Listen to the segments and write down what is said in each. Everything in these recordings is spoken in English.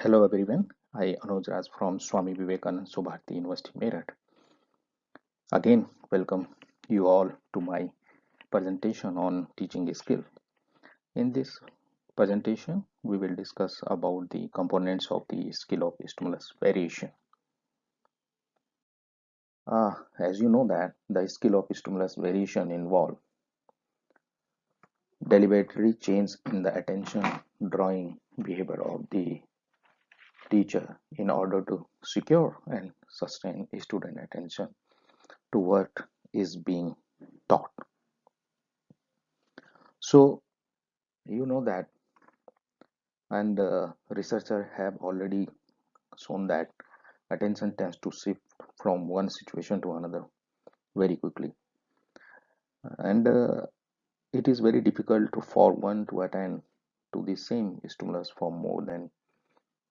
Hello everyone, I Anuj Raj from Swami Vivekanand Subharti University Meerut. Again, welcome you all to my presentation on teaching skill. In this presentation, we will discuss about the components of the skill of stimulus variation. As you know that the skill of stimulus variation involve deliberate change in the attention drawing behavior of the teacher in order to secure and sustain student attention to what is being taught. So you know that, and researchers have already shown that attention tends to shift from one situation to another very quickly, and it is very difficult for one to attend to the same stimulus for more than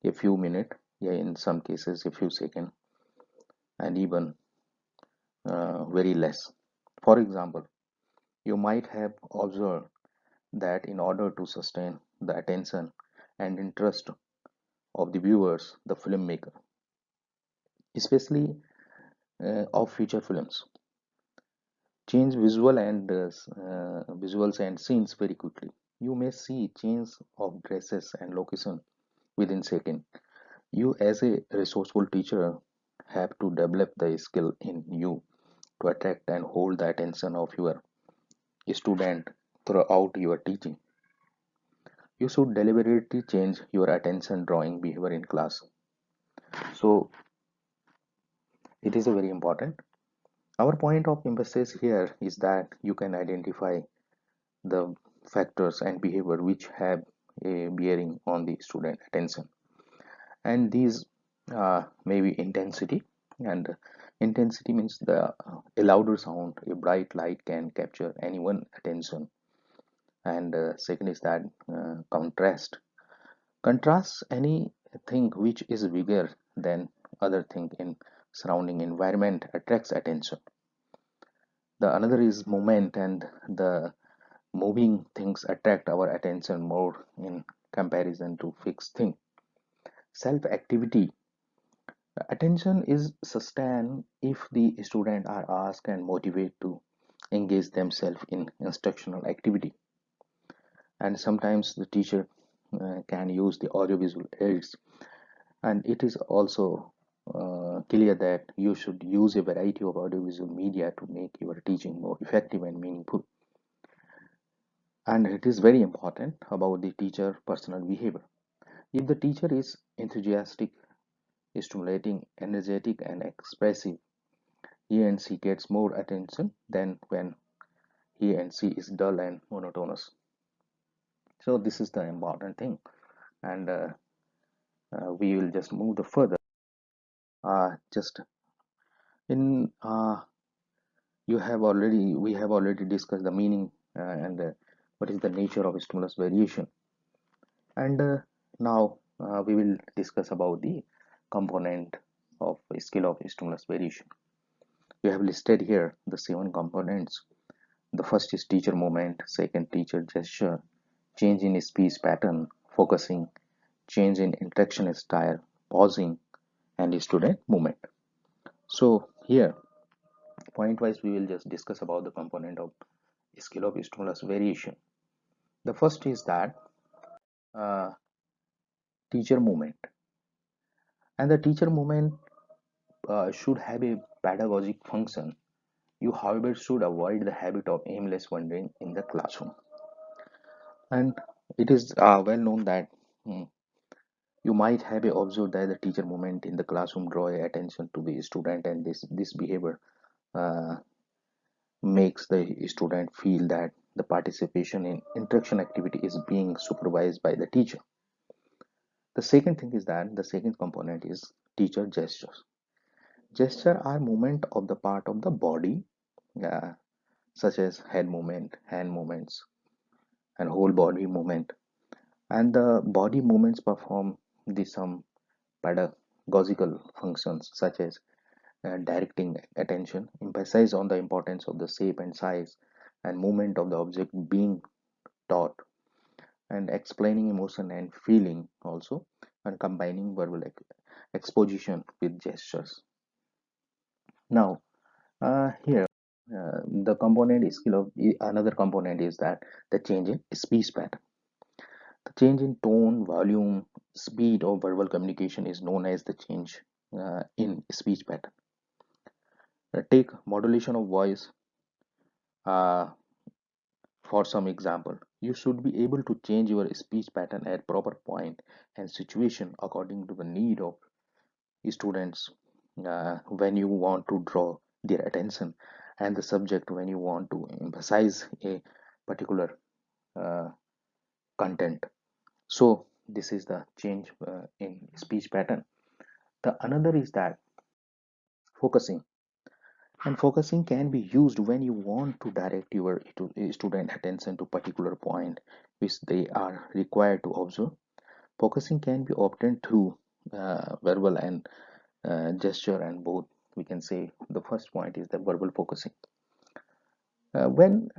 a few minutes, yeah, in some cases a few seconds, and even very less. For example, you might have observed that in order to sustain the attention and interest of the viewers, the filmmaker, especially of feature films, change visuals and scenes very quickly. You may see change of dresses and location within second. You as a resourceful teacher have to develop the skill in you to attract and hold the attention of your student throughout your teaching. You should deliberately change your attention drawing behavior in class. So it is a very important. Our point of emphasis here is that you can identify the factors and behavior which have a bearing on the student attention, and these may be intensity, and intensity means a louder sound, a bright light can capture anyone attention, and second is that contrast anything which is bigger than other thing in surrounding environment attracts attention. The another is movement, and the moving things attract our attention more in comparison to fixed thing. Self activity, attention is sustained if the student are asked and motivated to engage themselves in instructional activity, and sometimes the teacher can use the audiovisual aids, and it is also clear that you should use a variety of audiovisual media to make your teaching more effective and meaningful. And it is very important about the teacher personal behavior. If the teacher is enthusiastic, stimulating, energetic, and expressive, he and she gets more attention than when he and she is dull and monotonous. So this is the important thing, and we will just move the further. Just in we have already discussed the meaning and what is the nature of stimulus variation, and now we will discuss about the component of a scale of stimulus variation. We have listed here the 7 components. The first is teacher movement, second teacher gesture, change in speech pattern, focusing, change in interaction style, pausing, and student movement. So here, point wise, we will just discuss about the component of scale of stimulus variation. The first is that uh, teacher movement, and the teacher movement should have a pedagogic function. You, however, should avoid the habit of aimless wandering in the classroom. And it is well known that hmm, you might have observed that the teacher movement in the classroom draw attention to the student, and this behavior uh, makes the student feel that the participation in interaction activity is being supervised by the teacher. The second thing is that the second component is teacher gestures. Gesture are movement of the part of the body, uh, such as head movement, hand movements, and whole body movement. And the body movements perform the some pedagogical functions such as directing attention, emphasize on the importance of the shape and size and movement of the object being taught, and explaining emotion and feeling also. and combining verbal exposition with gestures. Now, here the component is skill of another component is that the change in speech pattern. The change in tone, volume, speed of verbal communication is known as the change in speech pattern. Take modulation of voice uh, for some example. You should be able to change your speech pattern at proper point and situation according to the need of students when you want to draw their attention and the subject when you want to emphasize a particular uh, content. So this is the change in speech pattern. The another is that focusing, and focusing can be used when you want to direct your student attention to particular point which they are required to observe. Focusing can be obtained through verbal and gesture, and both. We can say the first point is the verbal focusing. When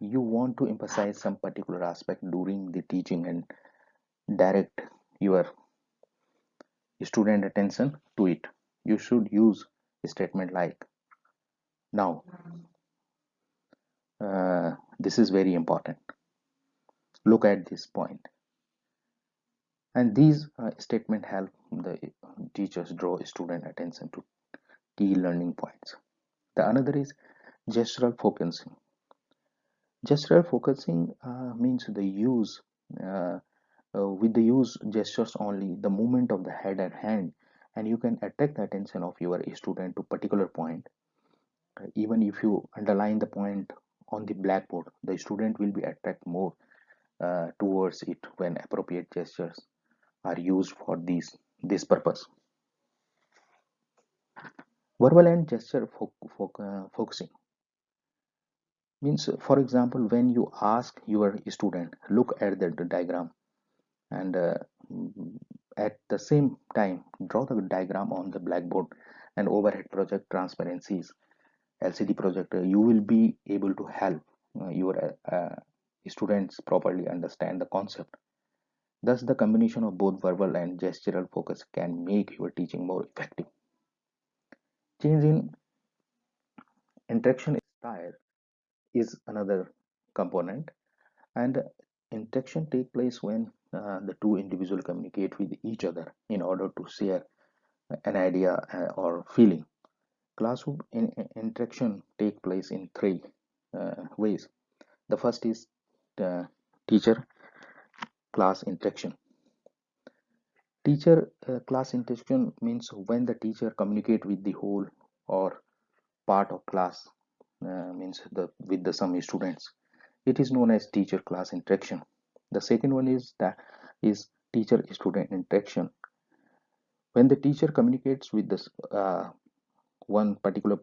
you want to emphasize some particular aspect during the teaching and direct your student attention to it, you should use a statement like, now, this is very important. Look at this point. And these statements help the teachers draw student attention to key learning points. The another is gestural focusing. Gestural focusing means the use uh, with the use gestures only, the movement of the head and hand, and you can attract the attention of your student to particular point. Even if you underline the point on the blackboard, the student will be attract more towards it when appropriate gestures are used for this purpose. Verbal and gesture focusing means, for example, when you ask your student, look at the diagram, and at the same time draw the diagram on the blackboard and overhead project transparencies LCD projector, you will be able to help your students properly understand the concept. Thus the combination of both verbal and gestural focus can make your teaching more effective. Change in interaction style is another component, and interaction take place when the two individuals communicate with each other in order to share an idea or feeling. Classroom interaction take place in three ways. The first is the teacher class interaction. Teacher class interaction means when the teacher communicate with the whole or part of class, means the with the some students. It is known as teacher class interaction. The second one is teacher student interaction. When the teacher communicates with this one particular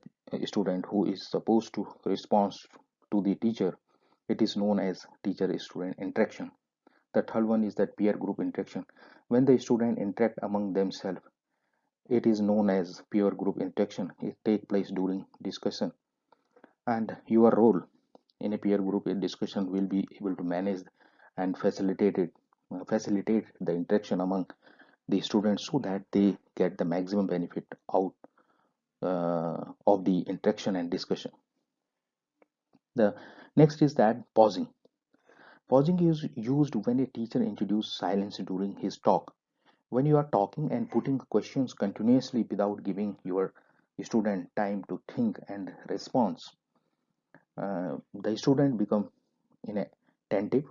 student who is supposed to respond to the teacher, it is known as teacher student interaction. The third one is that peer group interaction. When the student interact among themselves, it is known as peer group interaction. It take place during discussion, and your role in a peer group discussion will be able to manage and facilitate the interaction among the students so that they get the maximum benefit out of the interaction and discussion. The next is that pausing. Pausing is used when a teacher introduces silence during his talk. When you are talking and putting questions continuously without giving your student time to think and response, the student become inattentive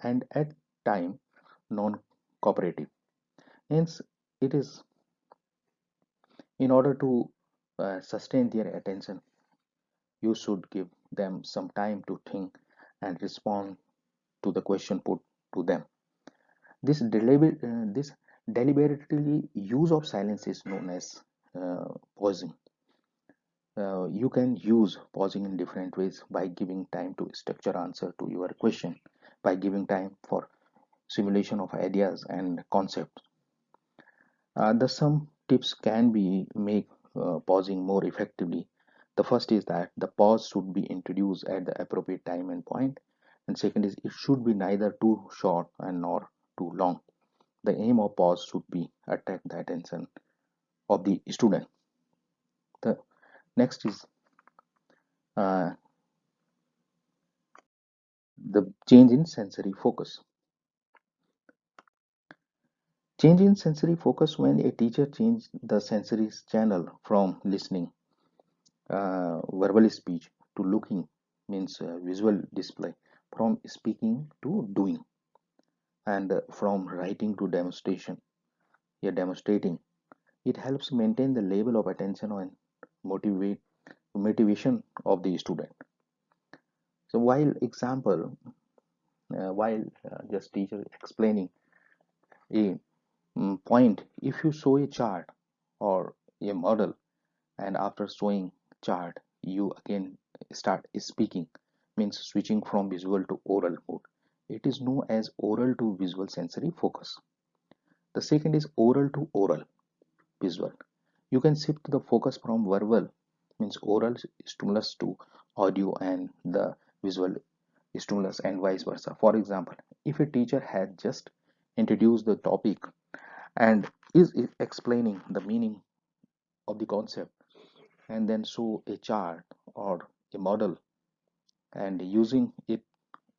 and at time non-cooperative. Hence, it is in order to sustain their attention, you should give them some time to think and respond to the question put to them. This deliberately use of silence is known as pausing. You can use pausing in different ways: by giving time to structure answer to your question, by giving time for simulation of ideas and concepts. The some tips can be make pausing more effectively. The first is that the pause should be introduced at the appropriate time and point, and second is it should be neither too short and nor too long. The aim of pause should be attract the attention of the student. The next is uh, the change in sensory focus. Change in sensory focus: when a teacher changes the sensory channel from listening, verbal speech, to looking, means visual display, from speaking to doing, and from writing to demonstration, yeah, demonstrating, it helps maintain the level of attention and motivate motivation of the student. So while just teacher explaining a point, if you show a chart or a model, and after showing chart you again start speaking, means switching from visual to oral mode, it is known as oral to visual sensory focus. The second is oral to oral visual. You can shift the focus from verbal, means oral stimulus, to audio and the visual stimulus, and vice versa. For example, if a teacher had just introduced the topic and is explaining the meaning of the concept, and then show a chart or a model, and using it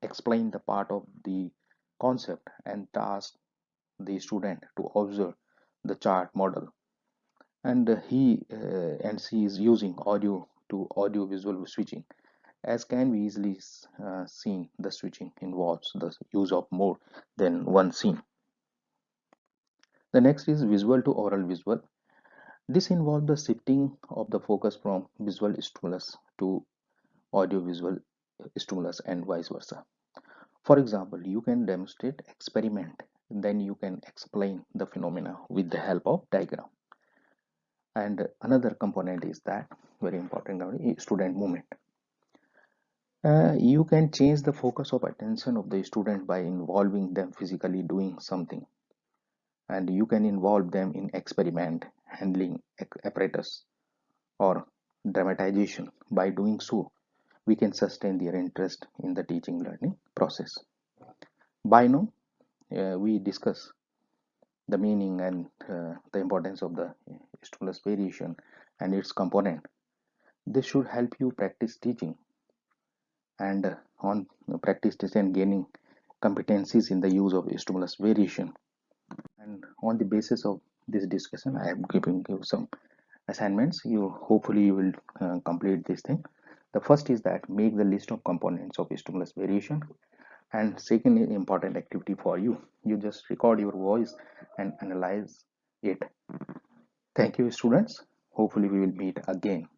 explain the part of the concept, and task the student to observe the chart model, and he and she is using audio to audio visual switching, as can be easily seen. The switching involves the use of more than one scene. The next is visual to oral visual. This involves the shifting of the focus from visual stimulus to audiovisual stimulus, and vice versa. For example, you can demonstrate experiment, then you can explain the phenomena with the help of diagram. And another component is that very important student movement. You can change the focus of attention of the student by involving them physically doing something, and you can involve them in experiment, handling apparatus, or dramatization. By doing so, we can sustain their interest in the teaching learning process. By now, we discuss the meaning and the importance of the stimulus variation and its component. This should help you practice teaching, and on practice teaching and gaining competencies in the use of stimulus variation. And on the basis of this discussion, I am giving you some assignments. You hopefully you will complete this thing. The first is that make the list of components of stimulus variation, and second important activity for you, you just record your voice and analyze it. Thank you, students. Hopefully we will meet again.